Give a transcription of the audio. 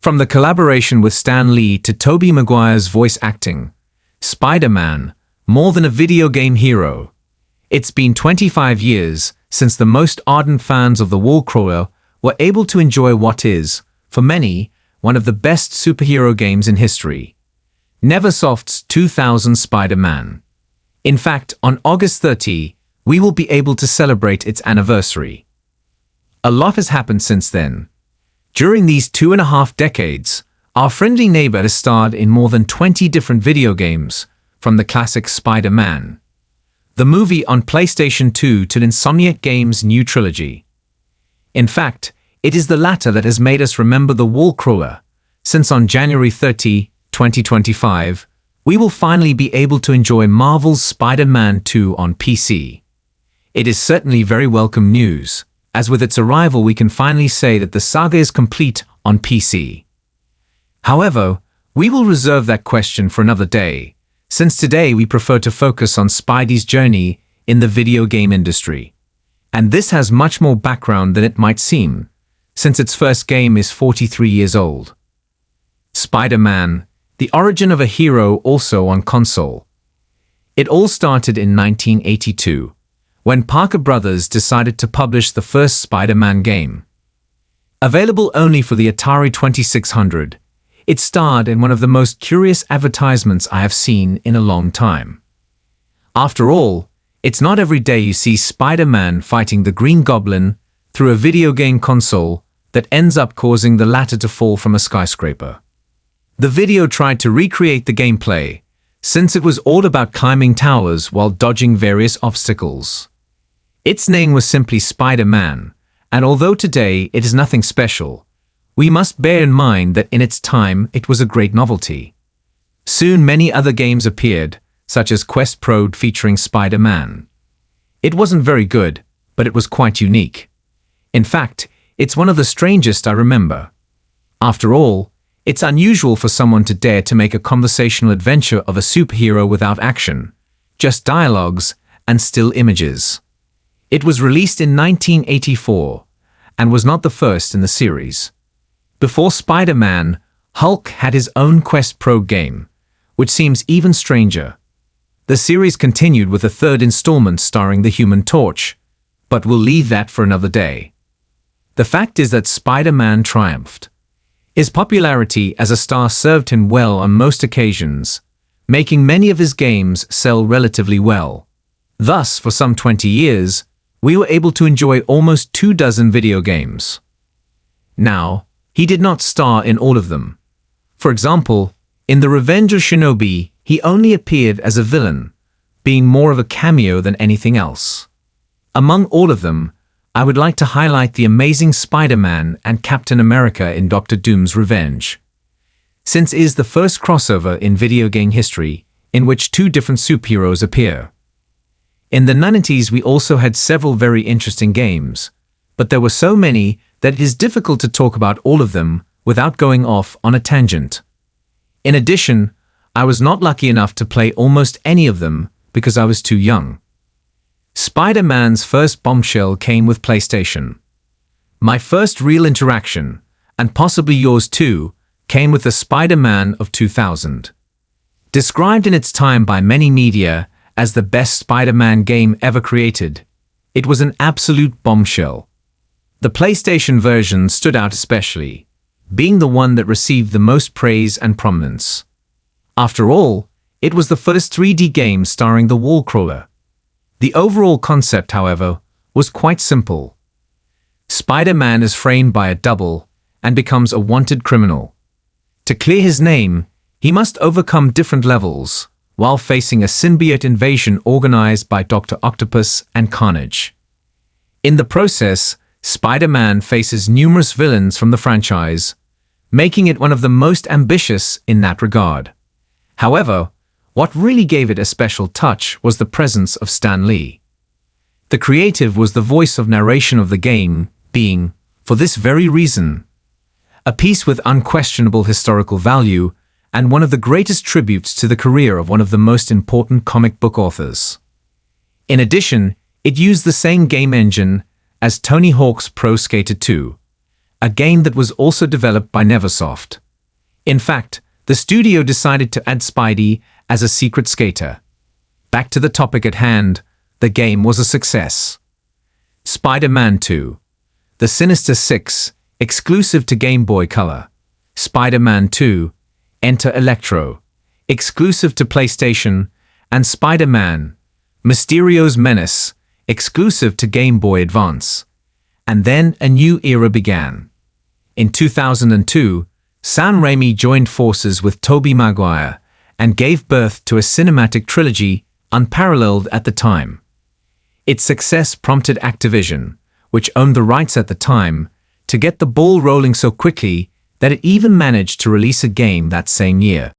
From the collaboration with Stan Lee to Tobey Maguire's voice acting, Spider-Man, more than a video game hero. It's been 25 years since the most ardent fans of the wall-crawler were able to enjoy what is, for many, one of the best superhero games in history. Neversoft's 2000 Spider-Man. In fact, on August 30, we will be able to celebrate its anniversary. A lot has happened since then. During these 2.5 decades, our friendly neighbor has starred in more than 20 different video games, from the classic Spider-Man, the movie on PlayStation 2 to Insomniac Games' new trilogy. In fact, it is the latter that has made us remember the wall-crawler, since on January 30, 2025, we will finally be able to enjoy Marvel's Spider-Man 2 on PC. It is certainly very welcome news, as with its arrival we can finally say that the saga is complete on PC. However, we will reserve that question for another day, since today we prefer to focus on Spidey's journey in the video game industry. And this has much more background than it might seem, since its first game is 43 years old. Spider-Man, the origin of a hero also on console. It all started in 1982, when Parker Brothers decided to publish the first Spider-Man game. Available only for the Atari 2600, it starred in one of the most curious advertisements I have seen in a long time. After all, it's not every day you see Spider-Man fighting the Green Goblin through a video game console that ends up causing the latter to fall from a skyscraper. The video tried to recreate the gameplay, since it was all about climbing towers while dodging various obstacles. Its name was simply Spider-Man, and although today it is nothing special, we must bear in mind that in its time it was a great novelty. Soon many other games appeared, such as Quest Pro featuring Spider-Man. It wasn't very good, but it was quite unique. In fact, it's one of the strangest I remember. After all, it's unusual for someone to dare to make a conversational adventure of a superhero without action, just dialogues and still images. It was released in 1984 and was not the first in the series. Before Spider-Man, Hulk had his own Quest Pro game, which seems even stranger. The series continued with a third installment starring the Human Torch, but we'll leave that for another day. The fact is that Spider-Man triumphed. His popularity as a star served him well on most occasions, making many of his games sell relatively well. Thus, for some 20 years, we were able to enjoy almost 24 video games. Now, he did not star in all of them. For example, in The Revenge of Shinobi, he only appeared as a villain, being more of a cameo than anything else. Among all of them, I would like to highlight the Amazing Spider-Man and Captain America in Dr. Doom's Revenge, since it is the first crossover in video game history in which two different superheroes appear. In the 90s we also had several very interesting games, but there were so many that it is difficult to talk about all of them without going off on a tangent. In addition, I was not lucky enough to play almost any of them because I was too young. Spider-Man's first bombshell came with PlayStation. My first real interaction, and possibly yours too, came with the Spider-Man of 2000. Described in its time by many media as the best Spider-Man game ever created, it was an absolute bombshell. The PlayStation version stood out especially, being the one that received the most praise and prominence. After all, it was the first 3D game starring the wall-crawler. The overall concept, however, was quite simple. Spider-Man is framed by a double and becomes a wanted criminal. To clear his name, he must overcome different levels, while facing a symbiote invasion organized by Dr. Octopus and Carnage. In the process, Spider-Man faces numerous villains from the franchise, making it one of the most ambitious in that regard. However, what really gave it a special touch was the presence of Stan Lee. The creative was the voice of narration of the game, being, for this very reason, a piece with unquestionable historical value and one of the greatest tributes to the career of one of the most important comic book authors. In addition, it used the same game engine as Tony Hawk's Pro Skater 2, a game that was also developed by Neversoft. In fact, the studio decided to add Spidey as a secret skater. Back to the topic at hand, the game was a success. Spider-Man 2. The Sinister Six, exclusive to Game Boy Color. Spider-Man 2. Enter Electro, exclusive to PlayStation, and Spider-Man, Mysterio's Menace, exclusive to Game Boy Advance. And then a new era began. In 2002, Sam Raimi joined forces with Tobey Maguire and gave birth to a cinematic trilogy unparalleled at the time. Its success prompted Activision, which owned the rights at the time, to get the ball rolling so quickly that it even managed to release a game that same year.